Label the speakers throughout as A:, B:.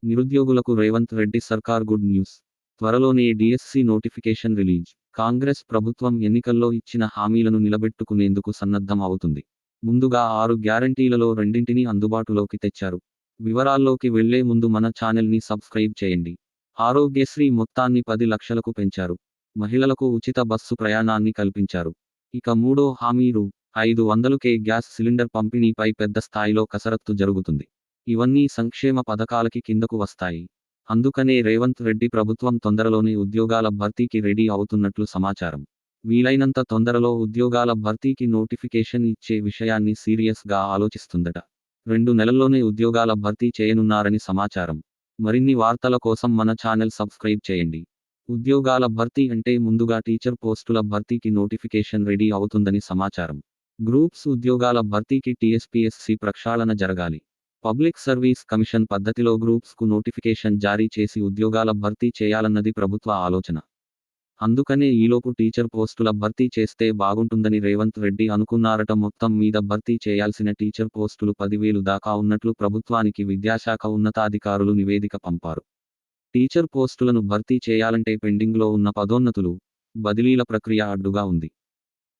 A: నిరుద్యోగులకు రేవంత్ రెడ్డి సర్కార్ good news. త్వరలోనే డిఎస్సి నోటిఫికేషన్ రిలీజ్. కాంగ్రెస్ ప్రభుత్వం ఎన్నికల్లో ఇచ్చిన హామీలను నిలబెట్టుకునేందుకు సన్నద్ధం అవుతుంది. ముందుగా 6 గ్యారంటీలలో రెండింటిని అందుబాటులోకి తెచ్చారు. వివరాల్లోకి వెళ్లే ముందు మన ఛానల్ని సబ్స్క్రైబ్ చేయండి. ఆరోగ్యశ్రీ మొత్తాన్ని 10 లక్షలకు పెంచారు. మహిళలకు ఉచిత బస్సు ప్రయాణాన్ని కల్పించారు. ఇక మూడో హామీ రూ. 500కే గ్యాస్ సిలిండర్ పంపిణీపై పెద్ద స్థాయిలో కసరత్తు జరుగుతుంది. ఇవన్నీ సంక్షేమ పథకాలకి కిందకు వస్తాయి. అందుకనే రేవంత్ రెడ్డి ప్రభుత్వం తొందరలోనే ఉద్యోగాల భర్తీకి రెడీ అవుతున్నట్లు సమాచారం. వీలైనంత తొందరలో ఉద్యోగాల భర్తీకి నోటిఫికేషన్ ఇచ్చే విషయాన్ని సీరియస్గా ఆలోచిస్తుందట. 2 నెలల్లోనే ఉద్యోగాల భర్తీ చేయనున్నారని సమాచారం. మరిన్ని వార్తల కోసం మన ఛానల్ సబ్స్క్రైబ్ చేయండి. ఉద్యోగాల భర్తీ అంటే ముందుగా టీచర్ పోస్టుల భర్తీకి నోటిఫికేషన్ రెడీ అవుతుందని సమాచారం. గ్రూప్స్ ఉద్యోగాల భర్తీకి టీఎస్పీఎస్సీ ప్రక్షాళన జరగాలి. పబ్లిక్ సర్వీస్ కమిషన్ పద్ధతిలో గ్రూప్స్కు నోటిఫికేషన్ జారీ చేసి ఉద్యోగాల భర్తీ చేయాలన్నది ప్రభుత్వ ఆలోచన. అందుకనే ఈలోపు టీచర్ పోస్టుల భర్తీ చేస్తే బాగుంటుందని రేవంత్ రెడ్డి అనుకున్నారట. మొత్తం మీద భర్తీ చేయాల్సిన టీచర్ పోస్టులు 10,000 దాకా ఉన్నట్లు ప్రభుత్వానికి విద్యాశాఖ ఉన్నతాధికారులు నివేదిక పంపారు. టీచర్ పోస్టులను భర్తీ చేయాలంటే పెండింగ్లో ఉన్న పదోన్నతులు, బదిలీల ప్రక్రియ అడ్డుగా ఉంది.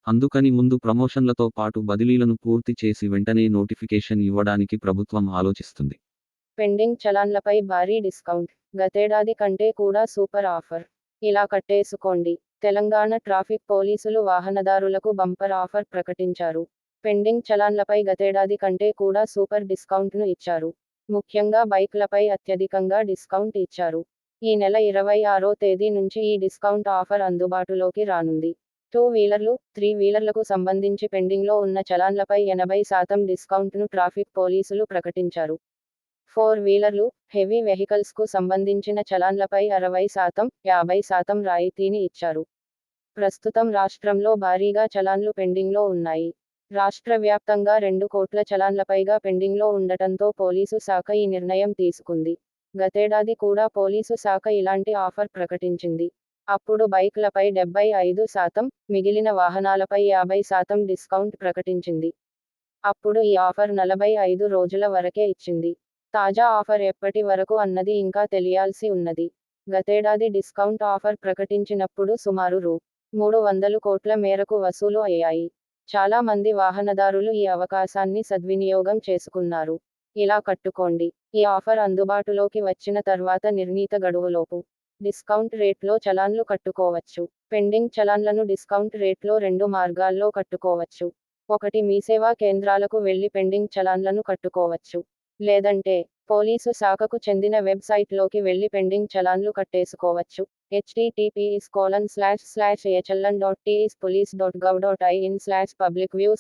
A: అందుకని ముందు ప్రమోషన్లతో పాటు బదిలీలను పూర్తి చేసి వెంటనే నోటిఫికేషన్ ఇవ్వడానికి ప్రభుత్వం ఆలోచిస్తుంది.
B: పెండింగ్ చలాన్లపై భారీ డిస్కౌంట్. గతేడాది కంటే కూడా సూపర్ ఆఫర్. ఇలా కట్టేసుకోండి. తెలంగాణ ట్రాఫిక్ పోలీసులు వాహనదారులకు బంపర్ ఆఫర్ ప్రకటించారు. పెండింగ్ చలాన్లపై గతేడాది కంటే కూడా సూపర్ డిస్కౌంట్ను ఇచ్చారు. ముఖ్యంగా బైక్లపై అత్యధికంగా డిస్కౌంట్ ఇచ్చారు. ఈ నెల 26వ తేదీ నుంచి ఈ డిస్కౌంట్ ఆఫర్ అందుబాటులోకి రానుంది. 2 వీలర్లు, 3 వీలర్లకు సంబంధించి పెండింగ్లో ఉన్న చలాన్లపై 80% డిస్కౌంట్ను ట్రాఫిక్ పోలీసులు ప్రకటించారు. 4 వీలర్లు, హెవీ వెహికల్స్కు సంబంధించిన చలాన్లపై 60%, 50% రాయితీని ఇచ్చారు. ప్రస్తుతం రాష్ట్రంలో భారీగా చలాన్లు పెండింగ్లో ఉన్నాయి. రాష్ట్ర వ్యాప్తంగా 2 కోట్ల చలాన్లపైగా పెండింగ్లో ఉండటంతో పోలీసు శాఖ ఈ నిర్ణయం తీసుకుంది. గతేడాది కూడా పోలీసు శాఖ ఇలాంటి ఆఫర్ ప్రకటించింది. అప్పుడు బైక్లపై 75%, మిగిలిన వాహనాలపై 50% డిస్కౌంట్ ప్రకటించింది. అప్పుడు ఈ ఆఫర్ 45 రోజుల వరకే ఇచ్చింది. తాజా ఆఫర్ ఎప్పటి వరకు అన్నది ఇంకా తెలియాల్సి ఉన్నది. గతేడాది డిస్కౌంట్ ఆఫర్ ప్రకటించినప్పుడు సుమారు రూ. 300 కోట్ల మేరకు వసూలు అయ్యాయి. చాలా మంది వాహనదారులు ఈ అవకాశాన్ని సద్వినియోగం చేసుకున్నారు. ఇలా కట్టుకోండి. ఈ ఆఫర్ అందుబాటులోకి వచ్చిన తర్వాత నిర్ణీత గడువులోపు డిస్కౌంట్ రేట్లో చలాన్లు కట్టుకోవచ్చు. పెండింగ్ చలాన్లను డిస్కౌంట్ రేట్లో 2 మార్గాల్లో కట్టుకోవచ్చు. ఒకటి, మీ సేవా కేంద్రాలకు వెళ్లి పెండింగ్ చలాన్లను కట్టుకోవచ్చు. లేదంటే పోలీసు శాఖకు చెందిన వెబ్సైట్లోకి వెళ్లి పెండింగ్ చలాన్లు కట్టేసుకోవచ్చు. https://hln.ts police.gov.in/publicview/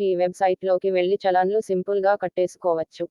B: ఈ వెబ్సైట్లోకి వెళ్లి చలాన్లు సింపుల్గా కట్టేసుకోవచ్చు.